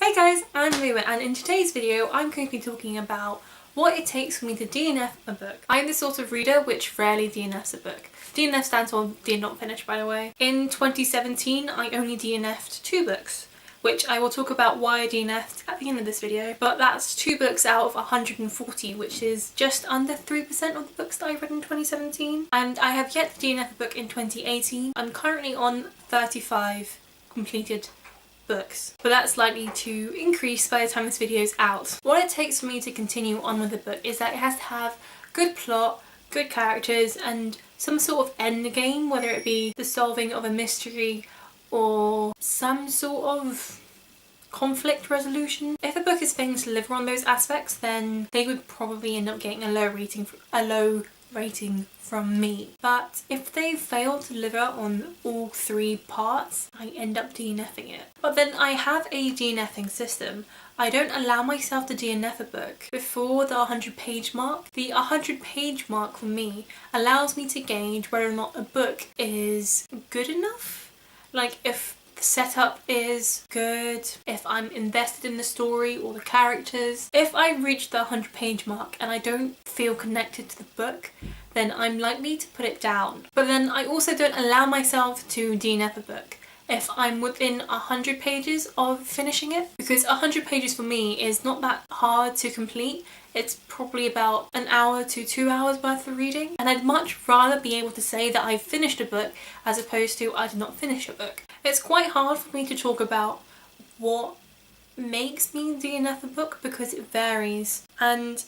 Hey guys, I'm Rima, and in today's video I'm going to be talking about what it takes for me to DNF a book. I'm the sort of reader which rarely DNFs a book. DNF stands for Did Not Finish, by the way. In 2017 I only DNF'd 2 books, which I will talk about why I DNF'd at the end of this video, but that's 2 books out of 140, which is just under 3% of the books that I read in 2017. And I have yet to DNF a book in 2018. I'm currently on 35 completed books, but that's likely to increase by the time this video is out. What it takes for me to continue on with the book is that it has to have good plot, good characters, and some sort of end game, whether it be the solving of a mystery or some sort of conflict resolution. If a book is failing to deliver on those aspects, then they would probably end up getting a low rating from me. But if they fail to deliver on all 3 parts, I end up DNFing it. But then I have a DNFing system. I don't allow myself to DNF a book before the 100-page mark. The 100-page mark for me allows me to gauge whether or not a book is good enough. Like if the setup is good, if I'm invested in the story or the characters. If I reach the 100-page mark and I don't feel connected to the book, then I'm likely to put it down. But then I also don't allow myself to DNF a book if I'm within 100 pages of finishing it, because 100 pages for me is not that hard to complete. It's probably about an hour to 2 hours worth of reading, and I'd much rather be able to say that I've finished a book as opposed to I did not finish a book. It's quite hard for me to talk about what makes me DNF a book because it varies, and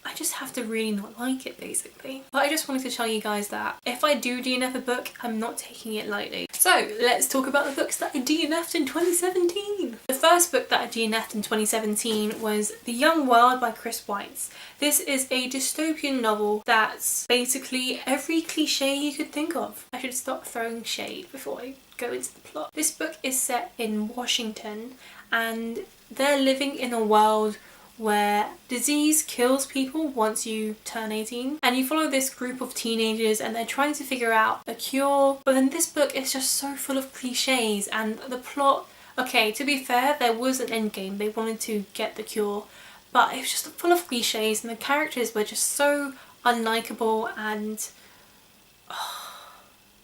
I just have to really not like it, basically. But I just wanted to tell you guys that if I do DNF a book, I'm not taking it lightly. So let's talk about the books that I DNF'd in 2017. The first book that I DNF'd in 2017 was The Young World by Chris Weitz. This is a dystopian novel that's basically every cliche you could think of. I should stop throwing shade before I go into the plot. This book is set in Washington, and they're living in a world where disease kills people once you turn 18, and you follow this group of teenagers and they're trying to figure out a cure. But then this book is just so full of cliches, and the plot, okay, to be fair, there was an end game. They wanted to get the cure, but it was just full of cliches, and the characters were just so unlikable. And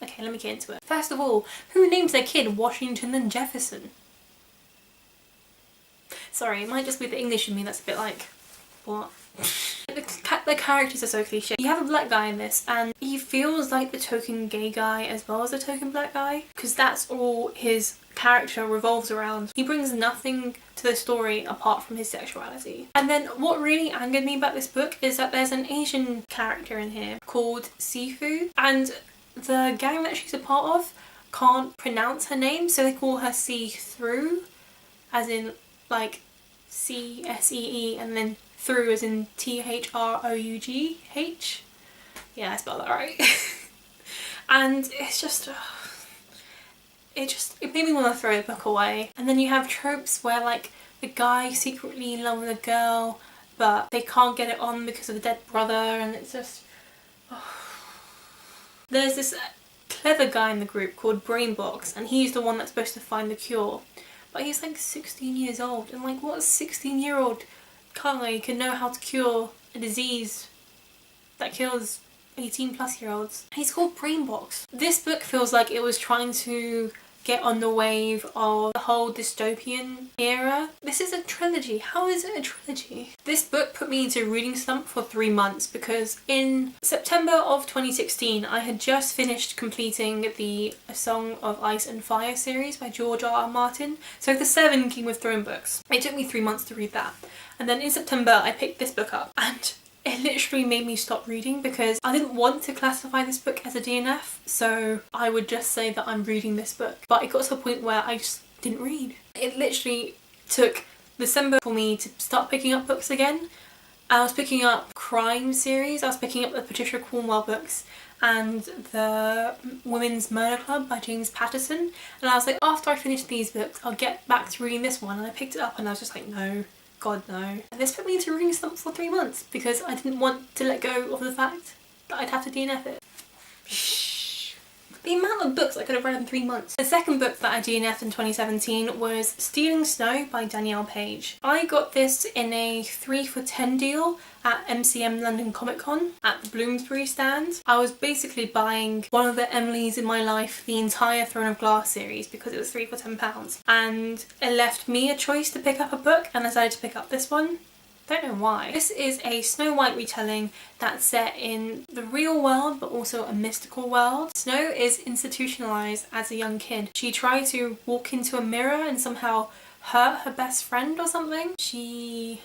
okay, let me get into it. First of all, who names their kid Washington and Jefferson? Sorry, it might just be the English in me that's a bit like, what? The characters are so cliche. You have a black guy in this, and he feels like the token gay guy as well as the token black guy, because that's all his character revolves around. He brings nothing to the story apart from his sexuality. And then what really angered me about this book is that there's an Asian character in here called Sifu, and the gang that she's a part of can't pronounce her name, so they call her See-Through, as in like C-S-E-E, and then through as in T-H-R-O-U-G-H. Yeah, I spelled that right. And it's just, it made me want to throw the book away. And then you have tropes where like the guy secretly in love with a girl, but they can't get it on because of the dead brother, and it's just, There's this clever guy in the group called Brainbox, and he's the one that's supposed to find the cure. But he's like 16 years old, and like what 16-year-old guy can know how to cure a disease that kills 18-plus-year-olds? He's called Brainbox. This book feels like it was trying to get on the wave of the whole dystopian era. This is a trilogy. How is it a trilogy? This book put me into a reading slump for 3 months because in September of 2016 I had just finished completing the A Song of Ice and Fire series by George R.R. Martin. So the 7 Game of Thrones books. It took me 3 months to read that. And then in September I picked this book up, and it literally made me stop reading because I didn't want to classify this book as a DNF, so I would just say that I'm reading this book. But it got to a point where I just didn't read. It literally took December for me to start picking up books again. I was picking up crime series, I was picking up the Patricia Cornwell books and the Women's Murder Club by James Patterson, and I was like, after I finish these books I'll get back to reading this one, and I picked it up and I was just like, no. God no. And this put me into reading slump for 3 months because I didn't want to let go of the fact that I'd have to DNF it. Shh. The amount of books I could have read in 3 months. The second book that I DNF'd in 2017 was Stealing Snow by Danielle Page. I got this in a 3 for $10 deal at MCM London Comic Con at the Bloomsbury stand. I was basically buying one of the Emilys in my life, the entire Throne of Glass series, because it was 3 for £10, and it left me a choice to pick up a book, and I decided to pick up this one. Don't know why. This is a Snow White retelling that's set in the real world but also a mystical world. Snow is institutionalized as a young kid. She tried to walk into a mirror and somehow hurt her best friend or something. She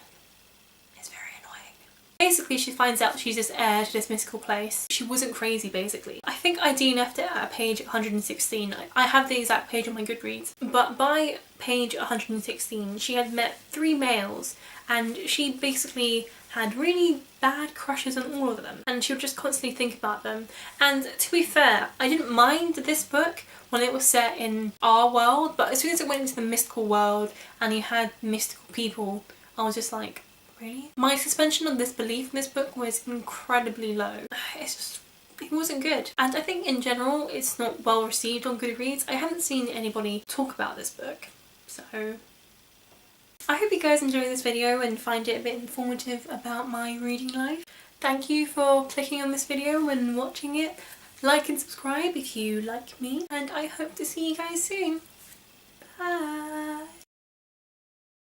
is very annoying. Basically, she finds out she's this heir to this mystical place. She wasn't crazy, basically. I think I DNF'd it at page 116. I have the exact page on my Goodreads. But by page 116, she had met 3 males, and she basically had really bad crushes on all of them, and she would just constantly think about them. And to be fair, I didn't mind this book when it was set in our world, but as soon as it went into the mystical world and you had mystical people, I was just like, really? My suspension of disbelief in this book was incredibly low. It wasn't good. And I think in general it's not well received on Goodreads. I haven't seen anybody talk about this book, so I hope you guys enjoy this video and find it a bit informative about my reading life. Thank you for clicking on this video and watching it. Like and subscribe if you like me, and I hope to see you guys soon. Bye!